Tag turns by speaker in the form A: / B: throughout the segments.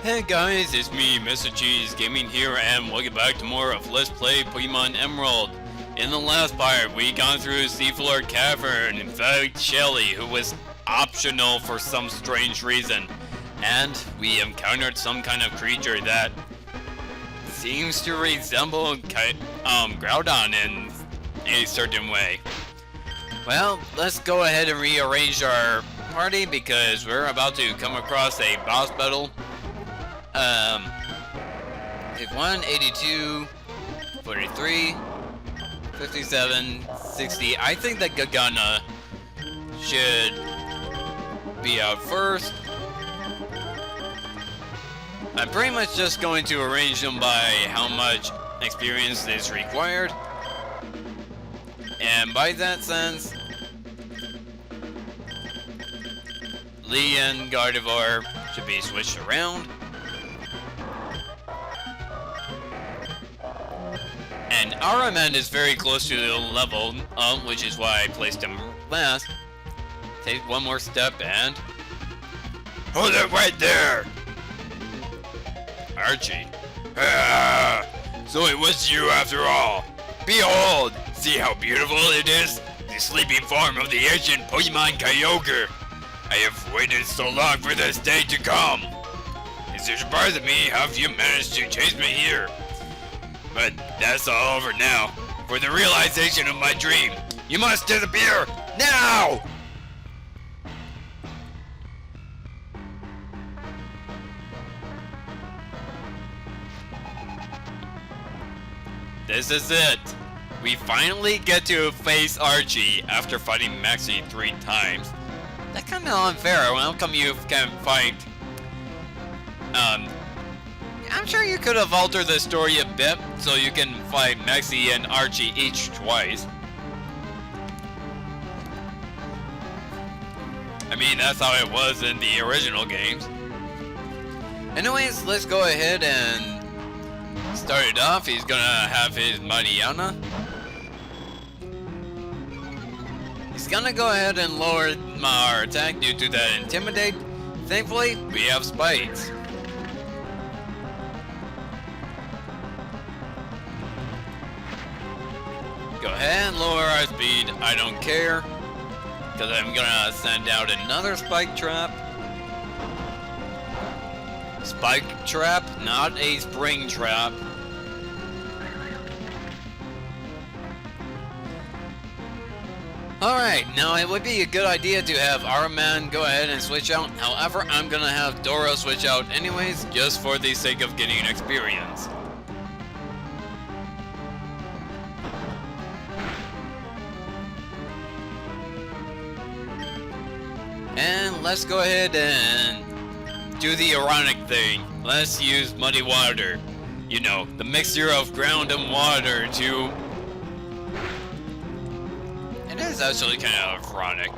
A: Hey guys, it's me, Mr. Cheese Gaming here, and welcome back to more of Let's Play Pokemon Emerald. In the last part, we gone through Seafloor Cavern and found Shelly, who was optional for some strange reason. And we encountered some kind of creature that seems to resemble Groudon in a certain way. Well, let's go ahead and rearrange our party because we're about to come across a boss battle. 51, 82, 43, 57, 60. I think that Gagana should be out first. I'm pretty much just going to arrange them by how much experience is required. And by that sense, Lee and Gardevoir should be switched around. And Araman is very close to the level, which is why I placed him last. Take one more step and... hold it right there! Archie. So it was you after all. Behold! See how beautiful it is? The sleeping form of the ancient Pokemon Kyogre. I have waited so long for this day to come. It's surprising me how you managed to chase me here. But that's all over now. For the realization of my dream, you must disappear now! This is it. We finally get to face Archie after fighting Maxie 3 times. That's kind of unfair. How come you can fight... I'm sure you could have altered the story a bit so you can fight Maxie and Archie each twice. I mean, that's how it was in the original games. Anyways, let's go ahead and start it off. He's gonna have his Mariana. He's gonna go ahead and lower our attack due to that Intimidate. Thankfully, we have Spikes. Go ahead and lower our speed. I don't care. Because I'm gonna send out another Spike Trap. Spike Trap, not a Spring Trap. Alright, now it would be a good idea to have Araman go ahead and switch out. However, I'm gonna have Doro switch out anyways, just for the sake of getting experience. And let's go ahead and do the ironic thing. Let's use Muddy Water. You know, the mixture of ground and water to... It is actually kind of ironic.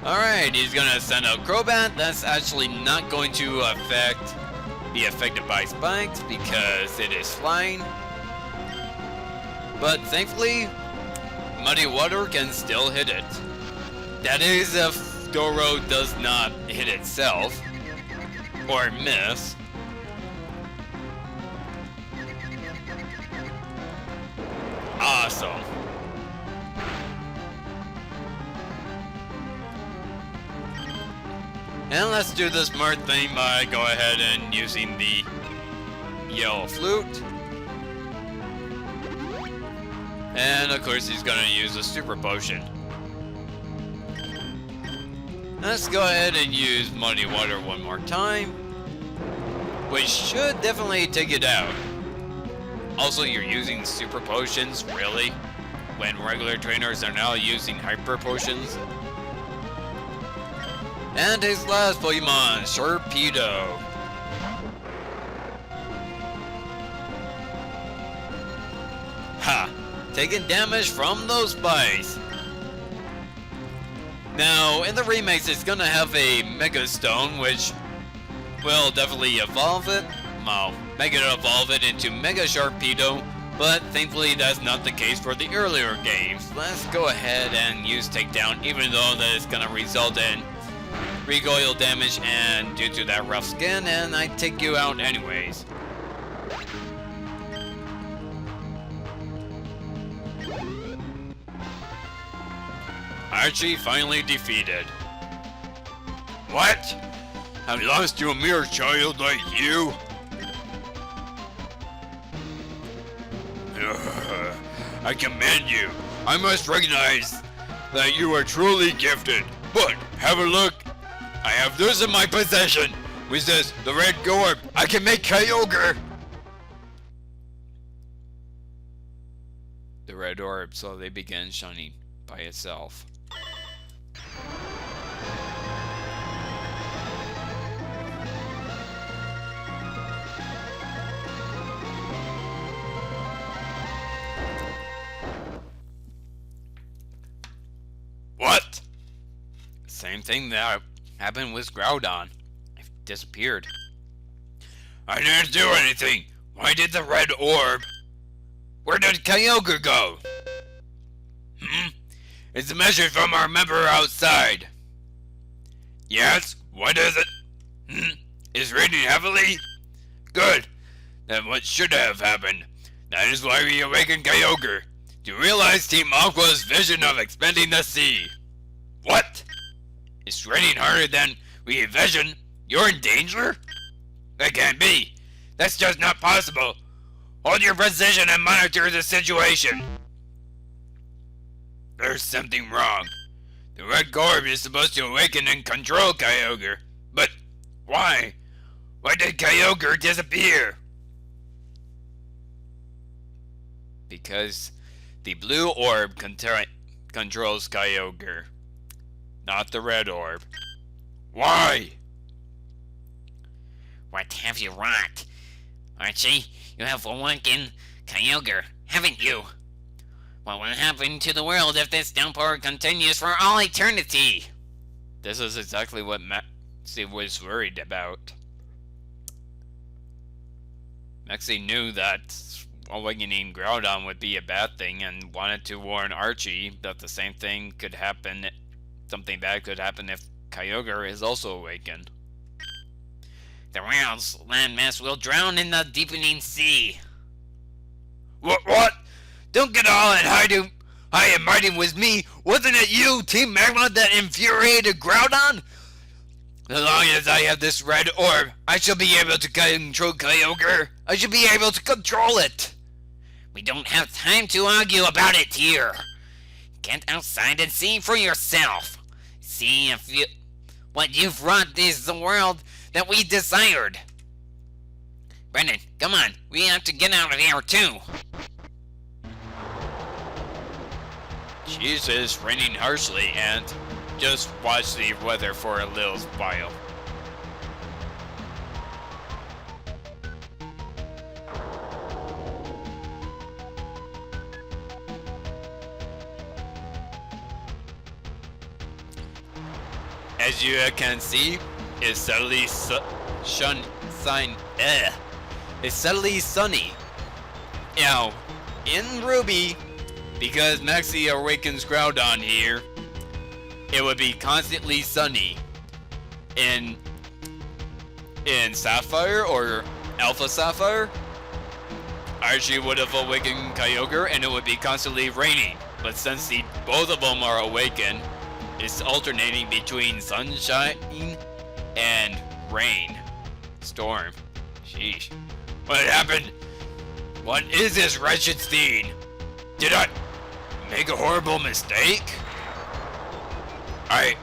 A: Alright, he's gonna send out Crobat. That's actually not going to be affected by spikes because it is flying. But thankfully, Muddy Water can still hit it. That is if Doro does not hit itself or miss. Awesome. And let's do the smart thing by go ahead and using the Yellow Flute. And of course he's gonna use a Super Potion. Let's go ahead and use Muddy Water one more time, which should definitely take it out. Also, you're using Super Potions, really? When regular trainers are now using Hyper Potions? And his last Pokemon, Sharpedo. Ha! Taking damage from those spikes. Now, in the remakes, it's gonna have a Mega Stone, which will definitely evolve it. Well, make it evolve it into Mega Sharpedo, but thankfully that's not the case for the earlier games. Let's go ahead and use Takedown, even though that is gonna result in recoil damage and due to that rough skin, and I take you out anyways. Archie finally defeated. What? I've lost to a mere child like you? I commend you. I must recognize that you are truly gifted. But, have a look. I have this in my possession. With this, the red orb, I can make Kyogre. The red orb slowly began shining by itself. What? Same thing that happened with Groudon. It disappeared. I didn't do anything. Why did the red orb? Where did Kyogre go? It's a message from our member outside. Yes? What is it? It's raining heavily? Good. Then what should have happened? That is why we awakened Kyogre. To realize Team Aqua's vision of expanding the sea. What? It's raining harder than we envisioned. You're in danger? That can't be. That's just not possible. Hold your position and monitor the situation. There's something wrong. The red orb is supposed to awaken and control Kyogre. But why? Why did Kyogre disappear? Because the blue orb controls Kyogre, not the red orb. Why? What have you wrought? Archie, you have awakened Kyogre, haven't you? What will happen to the world if this downpour continues for all eternity? This is exactly what Maxie was worried about. Maxie knew that awakening Groudon would be a bad thing and wanted to warn Archie that the same thing could happen, something bad could happen if Kyogre is also awakened. The world's landmass will drown in the deepening sea. What? Don't get all that high and mighty with me. Wasn't it you, Team Magma, that infuriated Groudon? As long as I have this red orb, I shall be able to control Kyogre. I should be able to control it. We don't have time to argue about it here. Get outside and see for yourself. See if what you've wrought is the world that we desired. Brendan, come on. We have to get out of here too. Jesus, raining harshly, and just watch the weather for a little while. As you can see, it's suddenly it's suddenly sunny. Now, in Ruby, because Maxie awakens Groudon here, it would be constantly sunny. In Sapphire or Alpha Sapphire, Archie would have awakened Kyogre and it would be constantly raining. But since both of them are awakened, it's alternating between sunshine and rain. Storm. Sheesh. What happened? What is this wretched scene? Did I make a horrible mistake? I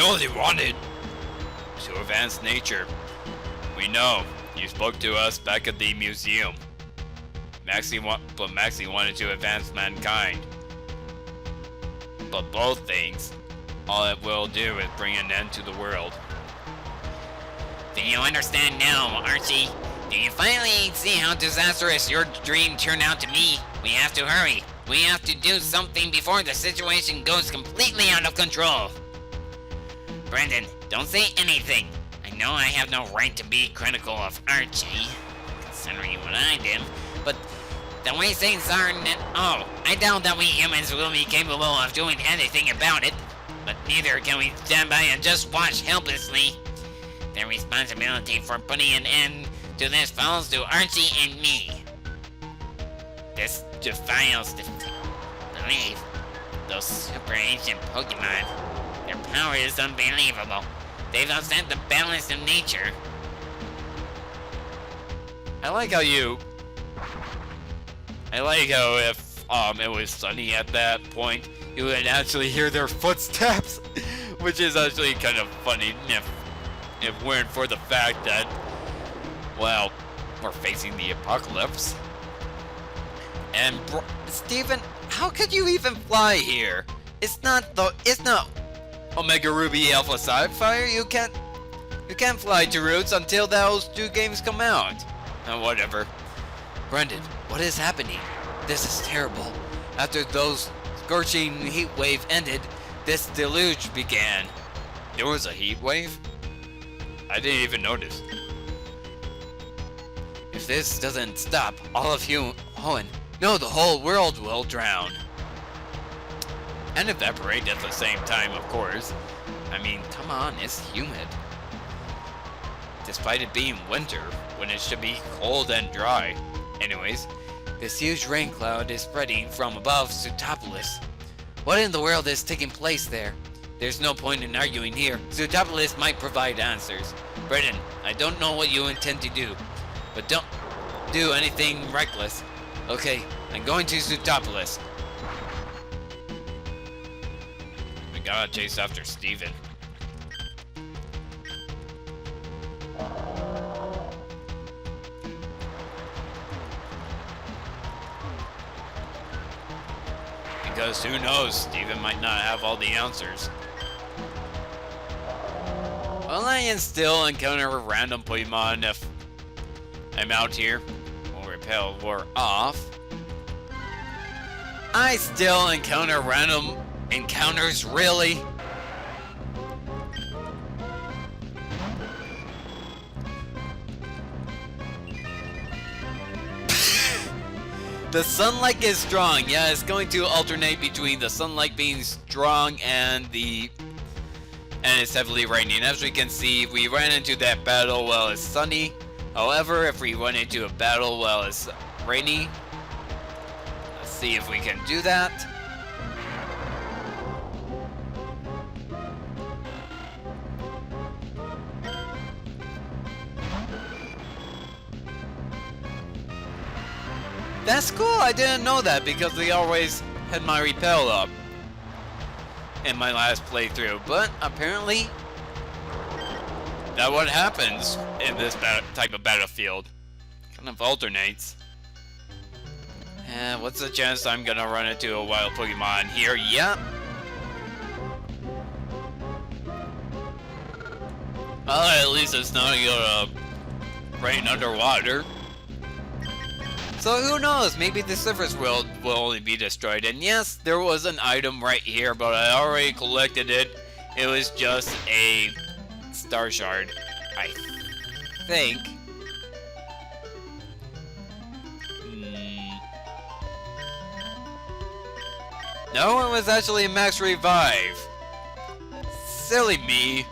A: only wanted to advance nature. We know. You spoke to us back at the museum. Maxie wanted to advance mankind. But both things, all it will do is bring an end to the world. Do you understand now, Archie? Do you finally see how disastrous your dream turned out to be? We have to hurry. We have to do something before the situation goes completely out of control. Brendan, don't say anything. I know I have no right to be critical of Archie, considering what I did, but the way things are now, I doubt that we humans will be capable of doing anything about it.
B: but neither can we stand by and just watch helplessly. The responsibility for putting an end to this falls to Archie and me. This defiles the belief. Those super ancient Pokemon, their power is unbelievable. They've upset the balance of nature.
A: I like how if it was sunny at that point, you would actually hear their footsteps, which is actually kind of funny if it weren't for the fact that, well, we're facing the apocalypse. And Steven, how could you even fly here? It's not Omega Ruby Alpha Sapphire. You can't fly to routes until those 2 games come out. Whatever. Brendan, what is happening? This is terrible. After those scorching heat wave ended, this deluge began. There was a heat wave? I didn't even notice. If this doesn't stop, all of you, no, the whole world will drown. And evaporate at the same time, of course. I mean, come on, it's humid. Despite it being winter, when it should be cold and dry. Anyways, this huge rain cloud is spreading from above Zootopolis. What in the world is taking place there? There's no point in arguing here. Zootopolis might provide answers. Brendan, I don't know what you intend to do, but don't do anything reckless. Okay, I'm going to Zootopolis. We gotta chase after Steven. Because who knows, Steven might not have all the answers. Will I still encounter a random Pokemon if I'm out here? Will repel war off. I still encounter random encounters, really? The sunlight is strong. Yeah, it's going to alternate between the sunlight being strong and it's heavily raining. As we can see, we ran into that battle while it's sunny. However, if we run into a battle while it's rainy, let's see if we can do that. That's cool, I didn't know that because they always had my repel up in my last playthrough, but apparently that's what happens in this type of battlefield. Kind of alternates. What's the chance I'm gonna run into a wild Pokemon here? Yeah. Well, at least it's not gonna rain underwater. So who knows, maybe the surface world will only be destroyed. And yes, there was an item right here, but I already collected it. It was just a star shard, I think. No, it was actually a max revive. Silly me.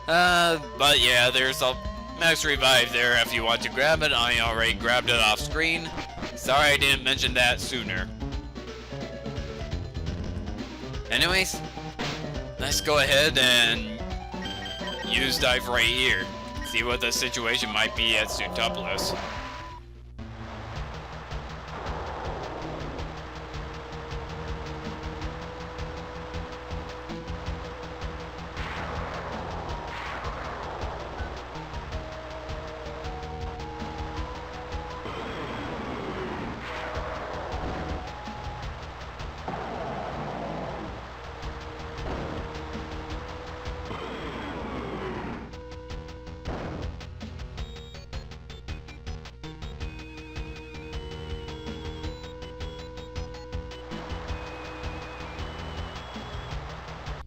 A: But yeah, there's a max revive there if you want to grab it. I already grabbed it off screen. Sorry I didn't mention that sooner. Anyways, let's go ahead and use dive right here. See what the situation might be at Zootopolis.